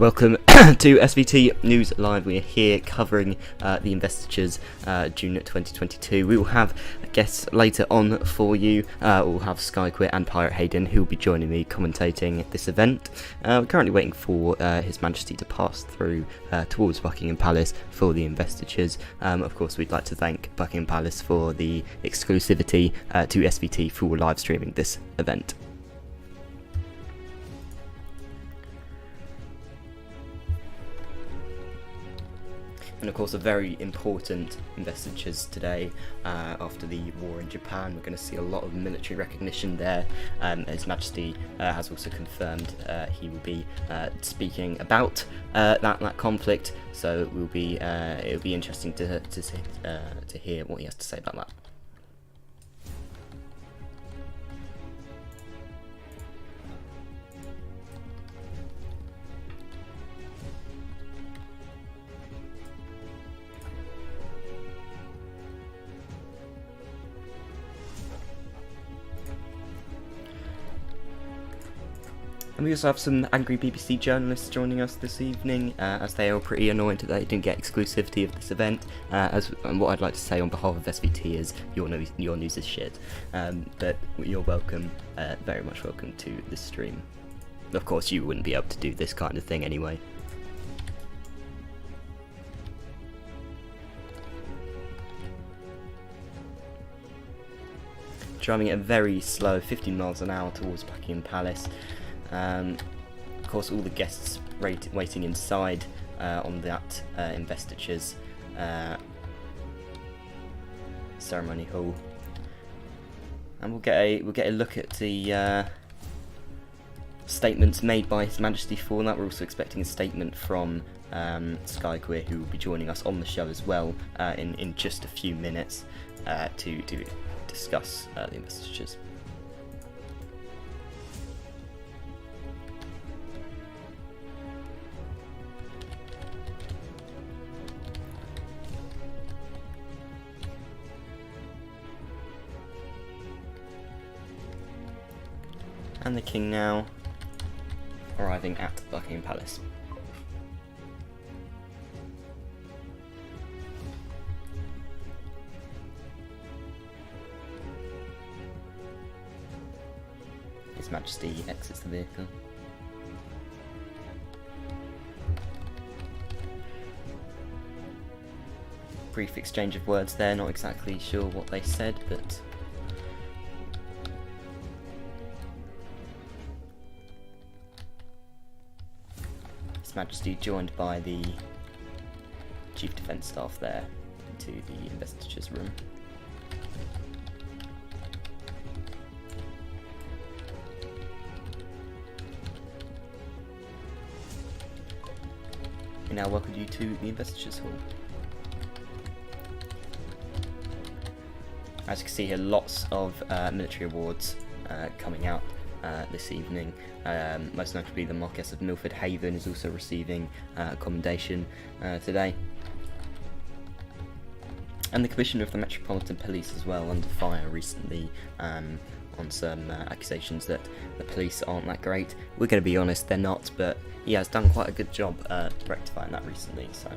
welcome to SVT News Live. We are here covering the Investitures June 2022. We will have guests later on for you. We'll have Skyquit and Pirate Hayden, who will be joining me commentating this event. We're currently waiting for His Majesty to pass through towards Buckingham Palace for the Investitures. Of course, we'd like to thank Buckingham Palace for the exclusivity to SVT for live streaming this event. And of course, a very important investitures today after the war in Japan. We're going to see a lot of military recognition there. His Majesty has also confirmed he will be speaking about that conflict. So it'll be interesting to hear what he has to say about that. And we also have some angry BBC journalists joining us this evening, as they are pretty annoyed that they didn't get exclusivity of this event. And what I'd like to say on behalf of SVT is your news is shit. But you're welcome, very much welcome to this stream. Of course, you wouldn't be able to do this kind of thing anyway. Driving at a very slow 15 miles an hour towards Buckingham Palace. Of course, all the guests waiting inside on that investitures ceremony hall, and we'll get a look at the statements made by His Majesty for that. We're also expecting a statement from Skyquit, who will be joining us on the show as well in just a few minutes to discuss the investitures. And the King now arriving at Buckingham Palace. His Majesty exits the vehicle. Brief exchange of words there, not exactly sure what they said, but His Majesty joined by the Chief Defence Staff there into the investitures room. We now welcome you to the investitures hall. As you can see here, lots of military awards coming out this evening. Most notably, the Marquess of Milford Haven is also receiving a commendation today. And the Commissioner of the Metropolitan Police as well, under fire recently on some accusations that the police aren't that great. We're going to be honest, they're not, but he has done quite a good job rectifying that recently. So.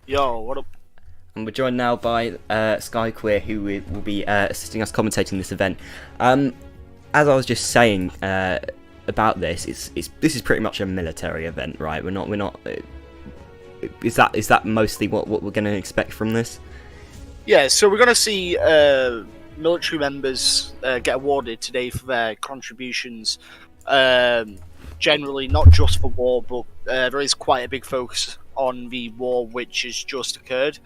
Yo, what up? And we're joined now by Skyquit, who will be assisting us commentating this event. As I was just saying about this, this is pretty much a military event, right? We're not. Is that mostly what we're going to expect from this? Yeah, so we're going to see military members get awarded today for their contributions. Generally, not just for war, but there is quite a big focus on the war which has just occurred.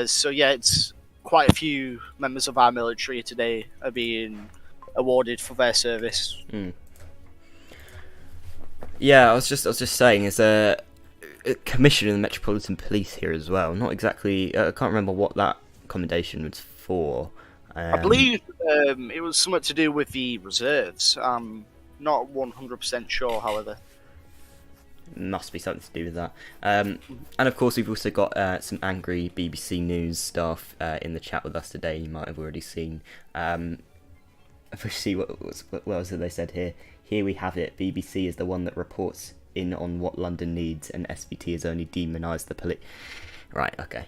So yeah, it's quite a few members of our military today are being awarded for their service. Yeah, I was just saying, there's a commissioner of the Metropolitan Police here as well. Not exactly. I can't remember what that commendation was for. I believe it was something to do with the reserves. I'm not 100% sure, however. Must be something to do with that. And of course, we've also got some angry BBC News staff in the chat with us today. You might have already seen. If we see what was it they said here. Here we have it. BBC is the one that reports in on what London needs, and SVT has only demonised the police. Right, okay.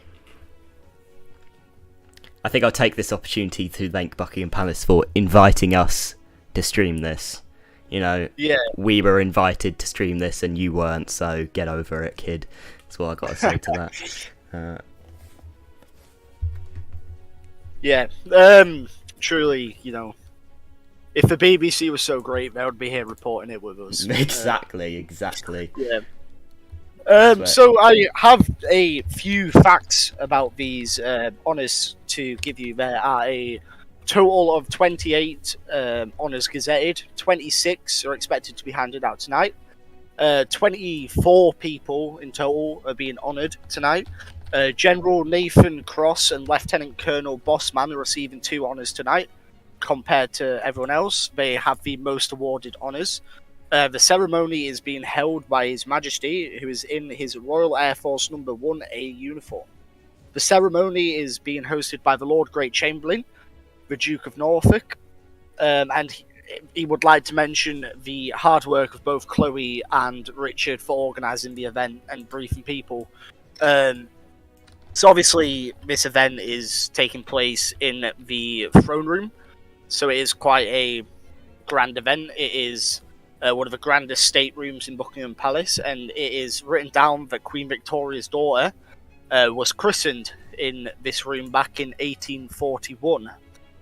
I think I'll take this opportunity to thank Buckingham Palace for inviting us to stream this. You know, we were invited to stream this and you weren't, so get over it, kid. That's what I got to say to that. Truly, you know, if the BBC was so great, they would be here reporting it with us. Exactly. Yeah. So I have a few facts about these honours to give you. There are a total of 28 honours gazetted. 26 are expected to be handed out tonight. 24 people in total are being honoured tonight. General Nathan Cross and Lieutenant Colonel Bossman are receiving 2 honours tonight. Compared to everyone else, they have the most awarded honours. The ceremony is being held by His Majesty, who is in his Royal Air Force No. 1A uniform. The ceremony is being hosted by the Lord Great Chamberlain, the Duke of Norfolk, and he would like to mention the hard work of both Chloe and Richard for organising the event and briefing people. So obviously this event is taking place in the throne room, so it is quite a grand event. It is one of the grandest staterooms in Buckingham Palace, and it is written down that Queen Victoria's daughter was christened in this room back in 1841.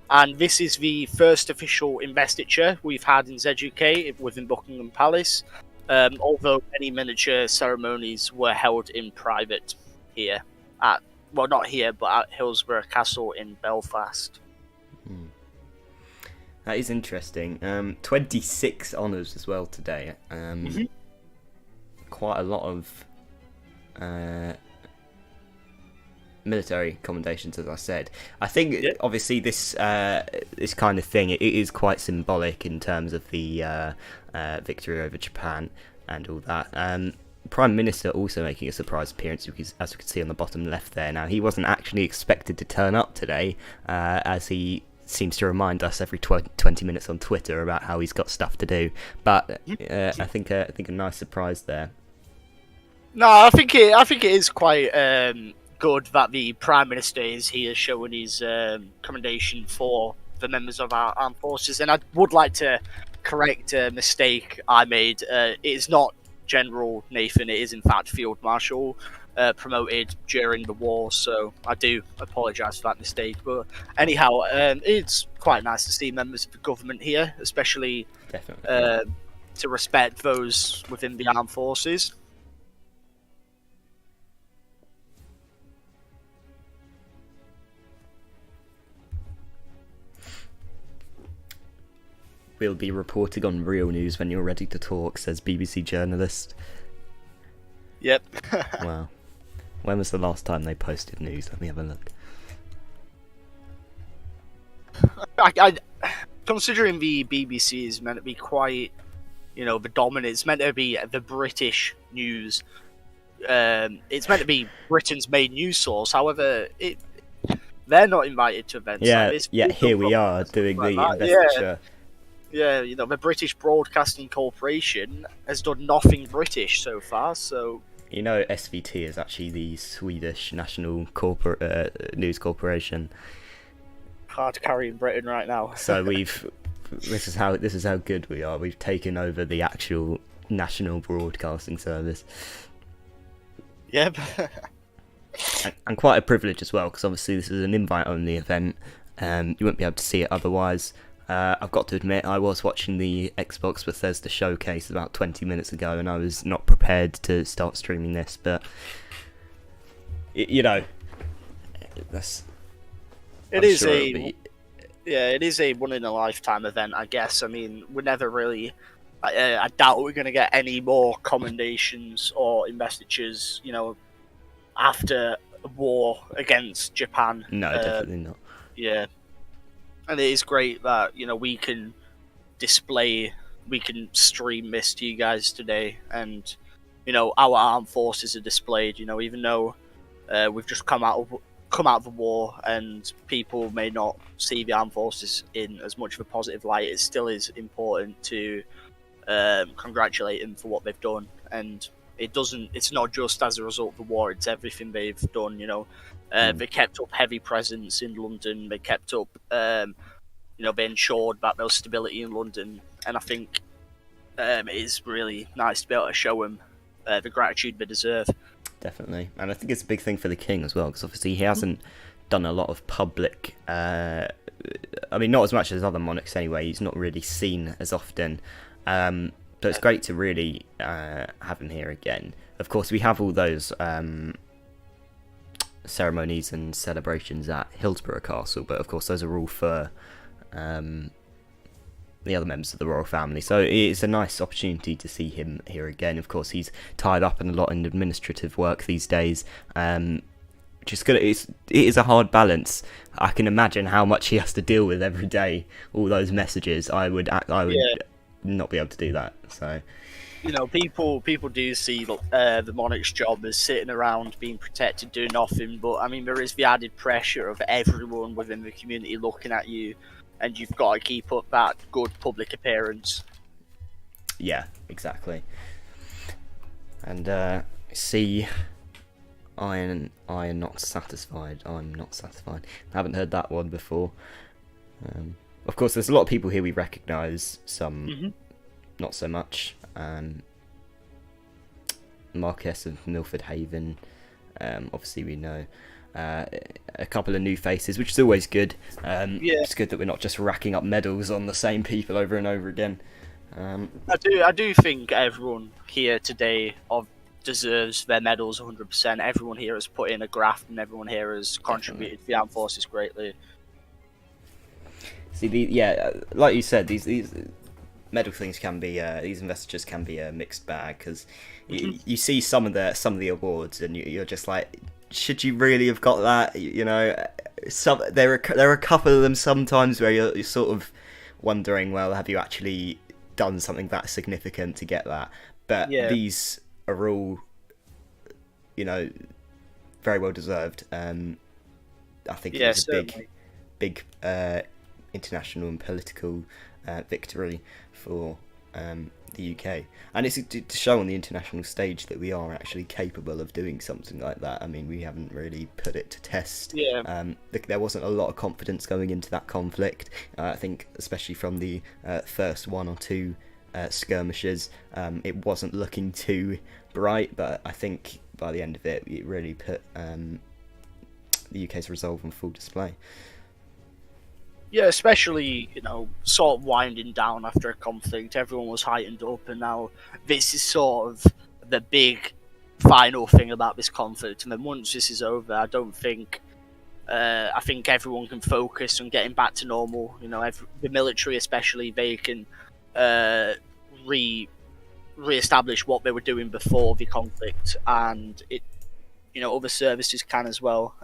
And this is the first official investiture we've had in ZUK within Buckingham Palace, although many miniature ceremonies were held in private here. Not here, but at Hillsborough Castle in Belfast. That is interesting. 26 honours as well today. Quite a lot of military commendations, as I said. I think obviously this kind of thing, it is quite symbolic in terms of the victory over Japan and all that. Prime Minister also making a surprise appearance, because, as you can see on the bottom left there. Now, he wasn't actually expected to turn up today, as he seems to remind us every 20 minutes on Twitter about how he's got stuff to do. But I think a nice surprise there. No, I think it is quite good that the Prime Minister is here showing his commendation for the members of our armed forces. And I would like to correct a mistake I made. It is not General Nathan, it is in fact Field Marshal, promoted during the war, so I do apologise for that mistake. But anyhow, it's quite nice to see members of the government here, especially to respect those within the armed forces. We'll be reporting on real news when you're ready to talk, says BBC journalist. Yep. Wow. When was the last time they posted news? Let me have a look. Considering the BBC is meant to be quite, the dominant, it's meant to be the British news. It's meant to be Britain's main news source. However, they're not invited to events like this. Yeah, here we are doing the investiture. Yeah, the British Broadcasting Corporation has done nothing British so far, so... SVT is actually the Swedish National News Corporation. Hard to carry in Britain right now. So this is how good we are. We've taken over the actual national broadcasting service. Yep. and quite a privilege as well, because obviously this is an invite-only event. You won't be able to see it otherwise. I've got to admit, I was watching the Xbox Bethesda showcase about 20 minutes ago, and I was not prepared to start streaming this, but it is a one-in-a-lifetime event, I guess. I mean, we're never really... I doubt we're going to get any more commendations or investitures, after a war against Japan. No, definitely not. Yeah. And it is great that, we can stream this to you guys today. And, our armed forces are displayed. Even though we've just come out of the war, and people may not see the armed forces in as much of a positive light, it still is important to congratulate them for what they've done. And it's not just as a result of the war, it's everything they've done. They kept up heavy presence in London, they kept up they ensured that there was stability in London, and I think it is really nice to be able to show them the gratitude they deserve. Definitely, and I think it's a big thing for the king as well, because obviously he hasn't done a lot of public, not as much as other monarchs anyway, he's not really seen as often, so it's great to really have him here again. Of course, we have all those ceremonies and celebrations at Hillsborough Castle, but of course those are all for the other members of the royal family, so it's a nice opportunity to see him here again. Of course, he's tied up in a lot in administrative work these days, it is a hard balance. I can imagine how much he has to deal with every day, all those messages. I would not be able to do that. So people do see the monarch's job as sitting around being protected, doing nothing, but there is the added pressure of everyone within the community looking at you, and you've got to keep up that good public appearance. Yeah, exactly. And Iron not satisfied. I'm not satisfied. I haven't heard that one before. Of course, there's a lot of people here we recognise, some not so much. Marquess of Milford Haven, obviously we know. A couple of new faces, which is always good. It's good that we're not just racking up medals on the same people over and over again. I do think everyone here today deserves their medals 100%. Everyone here has put in a graft, and everyone here has contributed to the armed forces greatly. See, like you said, these medal things can be, these investitures can be a mixed bag, because you see some of the awards, and you're just like, should you really have got that? There are a couple of them sometimes where you're sort of wondering, well, have you actually done something that significant to get that? But these are all, very well deserved. I think it was a big international and political victory for the UK, and it's to show on the international stage that we are actually capable of doing something like that. We haven't really put it to test. There wasn't a lot of confidence going into that conflict. I think especially from the first one or two skirmishes, it wasn't looking too bright, but I think by the end of it, it really put the UK's resolve on full display. Yeah, especially, sort of winding down after a conflict. Everyone was heightened up, and now this is sort of the big final thing about this conflict. And then once this is over, I think everyone can focus on getting back to normal. The military especially, they can re-establish what they were doing before the conflict, and other services can as well.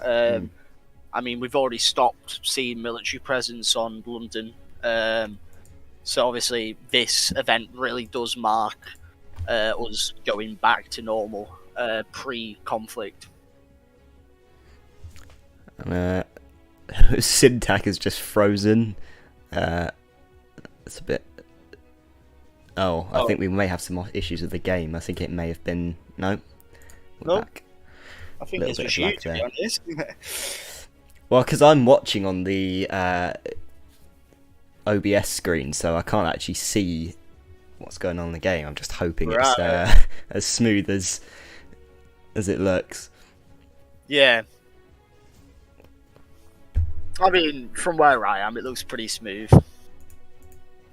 We've already stopped seeing military presence on London, so obviously this event really does mark us going back to normal pre-conflict. Syntax is just frozen. It's a bit... I think we may have some issues with the game. I think it may have been... No? Back. I think it's just you, to be honest. Well, because I'm watching on the OBS screen, so I can't actually see what's going on in the game. I'm just hoping it's as smooth as it looks. Yeah. From where I am, it looks pretty smooth.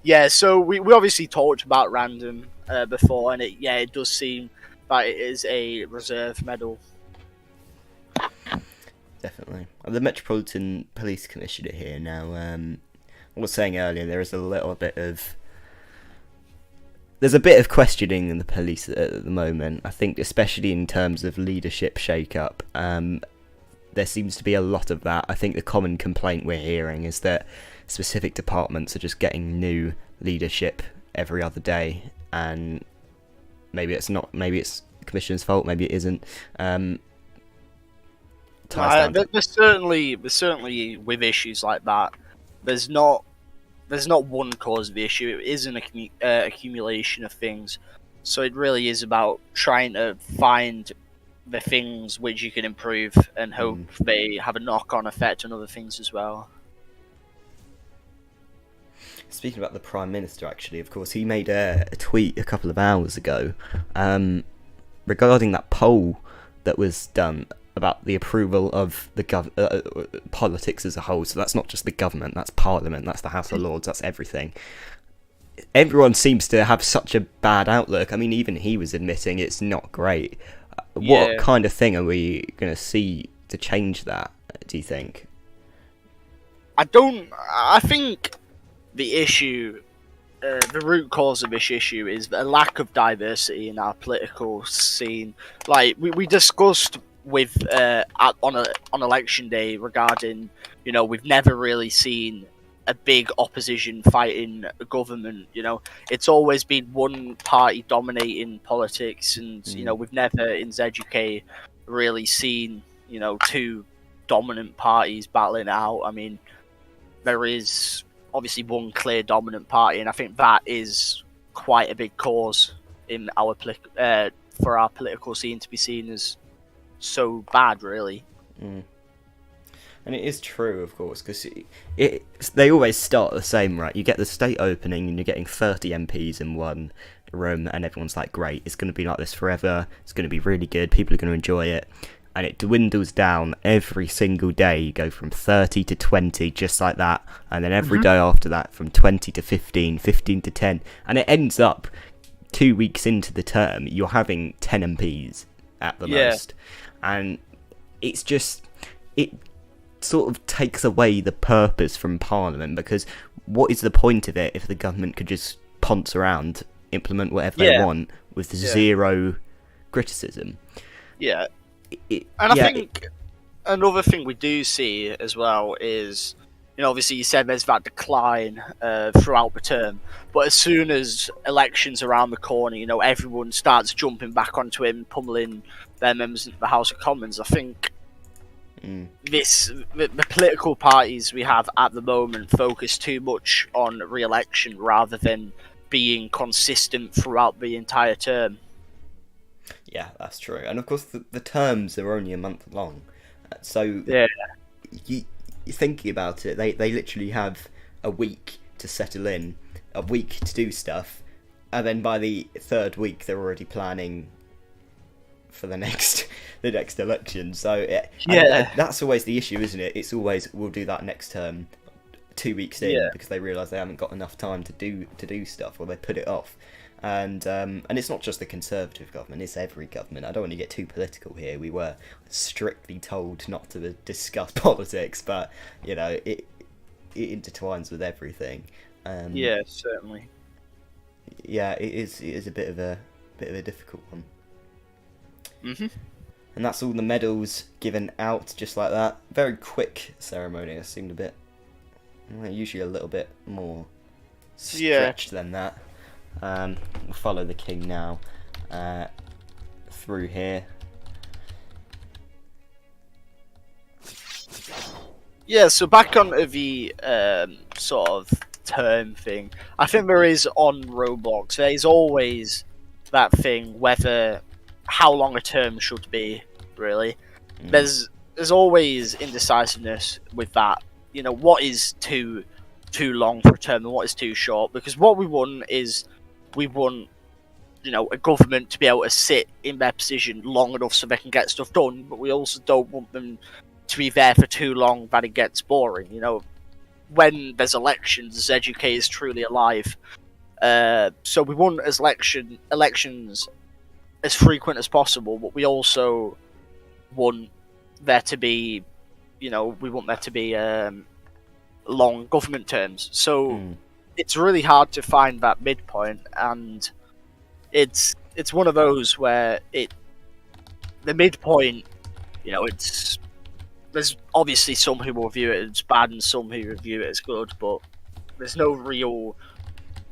Yeah, so we obviously talked about random before, and it does seem that it is a reserve medal. Definitely. The Metropolitan Police Commissioner here now. I was saying earlier, there's a bit of questioning in the police at the moment. I think, especially in terms of leadership shake-up, there seems to be a lot of that. I think the common complaint we're hearing is that specific departments are just getting new leadership every other day, and maybe it's commissioner's fault, maybe it isn't. There's certainly with issues like that, there's not one cause of the issue. It is an accumulation of things. So it really is about trying to find the things which you can improve and hope they have a knock-on effect on other things as well. Speaking about the Prime Minister, actually, of course, he made a tweet a couple of hours ago regarding that poll that was done about the approval of the politics as a whole. So that's not just the government, that's Parliament, that's the House of Lords, that's everything. Everyone seems to have such a bad outlook. I mean, even he was admitting it's not great. What kind of thing are we going to see to change that, do you think? I think the issue, the root cause of this issue is a lack of diversity in our political scene. Like, we discussed with on election day regarding, we've never really seen a big opposition fighting a government. It's always been one party dominating politics, and we've never in ZUK really seen two dominant parties battling it out. I mean, there is obviously one clear dominant party, and I think that is quite a big cause in our for our political scene to be seen as so bad, really. And it is true, of course, because they always start the same, right? You get the state opening and you're getting 30 MPs in one room, and everyone's like, great, it's going to be like this forever, it's going to be really good, people are going to enjoy it. And it dwindles down every single day. You go from 30 to 20, just like that, and then every day after that, from 20 to 15, 15 to 10, and it ends up 2 weeks into the term, you're having 10 MPs at the most. And it's just, it sort of takes away the purpose from Parliament, because what is the point of it if the government could just ponce around, implement whatever they want with zero criticism? I think another thing we do see as well is, obviously you said there's that decline throughout the term, but as soon as elections around the corner, everyone starts jumping back onto him, pummeling their members of the House of Commons. I think the political parties we have at the moment focus too much on re-election rather than being consistent throughout the entire term. Yeah, that's true. And of course, the terms are only a month long. So you thinking about it, they literally have a week to settle in, a week to do stuff, and then by the third week, they're already planning for the next election. So that's always the issue, isn't it? It's always, we'll do that next term, 2 weeks in, because they realise they haven't got enough time to do stuff, or they put it off. And it's not just the Conservative government, it's every government. I don't want to get too political here. We were strictly told not to discuss politics, but it intertwines with everything. Certainly. Yeah, it is a bit of a difficult one. And that's all the medals given out, just like that. Very quick ceremony. It seemed usually a little bit more stretched than that. We'll follow the king now through here. So back onto the sort of term thing. I think there is on Roblox, there's always that thing whether how long a term should be, really. There's always indecisiveness with that. What is too long for a term and what is too short? Because what we want, a government to be able to sit in their position long enough so they can get stuff done, but we also don't want them to be there for too long that it gets boring. When there's elections, ZUK is truly alive. So we want elections as frequent as possible, but we also want there to be, long government terms. So it's really hard to find that midpoint, and it's one of those where the midpoint, there's obviously some who will view it as bad and some who view it as good, but there's no real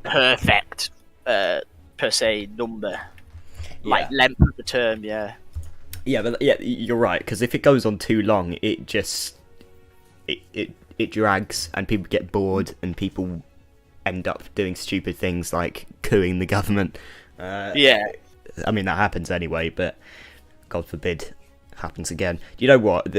perfect per se number. like length of the term. Yeah. Yeah, but yeah, you're right, because if it goes on too long, it just it drags, and people get bored, and people end up doing stupid things like cooing the government. Yeah. I mean, that happens anyway, but God forbid happens again. You know what?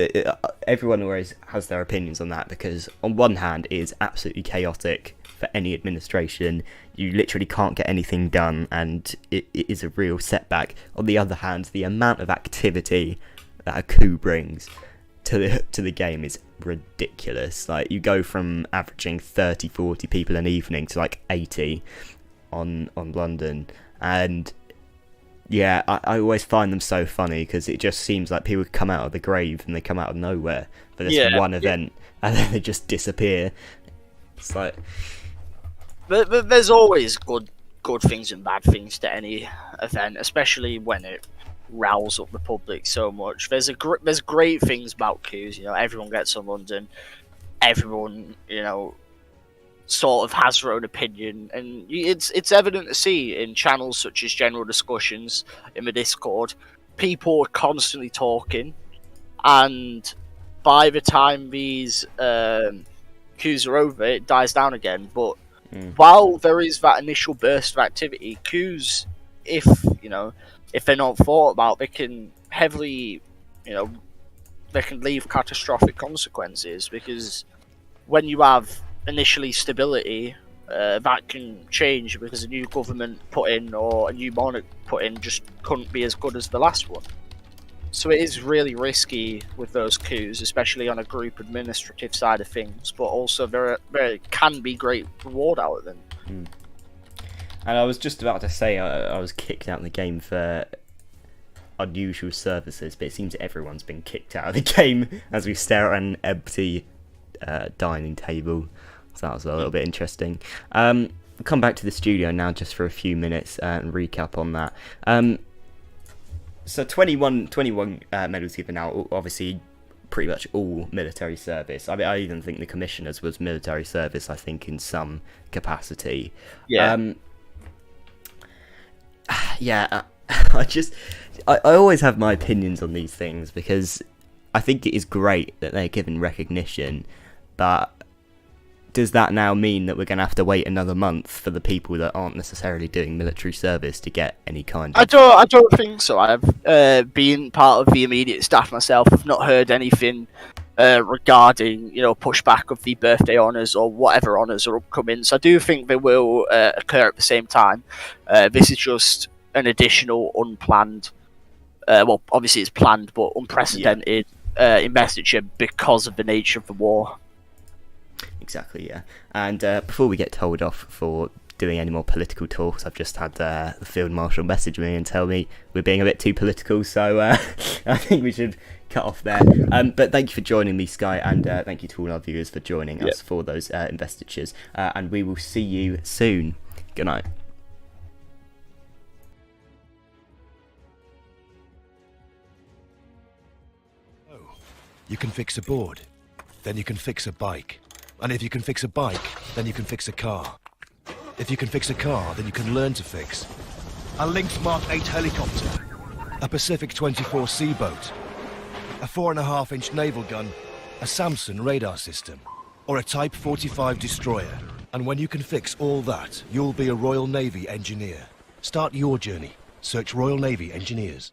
Everyone always has their opinions on that, because on one hand, it is absolutely chaotic for any administration. You literally can't get anything done, and it is a real setback. On the other hand, the amount of activity that a coup brings to the game is ridiculous. Like, you go from averaging 30-40 people an evening to like 80 on London, and yeah, I always find them so funny, because it just seems like people come out of the grave and they come out of nowhere for this one event, and then they just disappear. It's like, but there's always good things and bad things to any event, especially when it rouse up the public so much. There's great things about coups. You know, everyone gets on London. Everyone, you know, sort of has their own opinion, and it's evident to see in channels such as General Discussions in the Discord. People are constantly talking, and by the time these coups are over, it dies down again. But while there is that initial burst of activity, coups, if they're not thought about, they can heavily, they can leave catastrophic consequences, because when you have initially stability, that can change because a new government put in or a new monarch put in just couldn't be as good as the last one. So it is really risky with those coups, especially on a group administrative side of things, but also there can be great reward out of them. And I was just about to say I was kicked out of the game for unusual services, but it seems everyone's been kicked out of the game as we stare at an empty dining table. So that was a little bit interesting. We'll come back to the studio now just for a few minutes and recap on that. So 21 medals given out, obviously pretty much all military service. I mean, I even think the commissioners was military service, I think, in some capacity. Yeah. I always have my opinions on these things, because I think it is great that they're given recognition, but does that now mean that we're going to have to wait another month for the people that aren't necessarily doing military service to get any kind of... I don't think so. I've been part of the immediate staff myself. I've not heard anything regarding, pushback of the birthday honours or whatever honours are upcoming. So I do think they will occur at the same time. This is just an additional unplanned, well, obviously it's planned, but unprecedented investiture because of the nature of the war. Exactly, yeah. And before we get told off for doing any more political talks, I've just had the Field Marshal message me and tell me we're being a bit too political, so I think we should cut off there. But thank you for joining me, Sky, and thank you to all our viewers for joining us for those investitures. And we will see you soon. Good night. You can fix a board, then you can fix a bike. And if you can fix a bike, then you can fix a car. If you can fix a car, then you can learn to fix a Lynx Mark 8 helicopter, a Pacific 24C boat, a 4.5-inch naval gun, a Samson radar system, or a Type 45 destroyer. And when you can fix all that, you'll be a Royal Navy engineer. Start your journey. Search Royal Navy Engineers.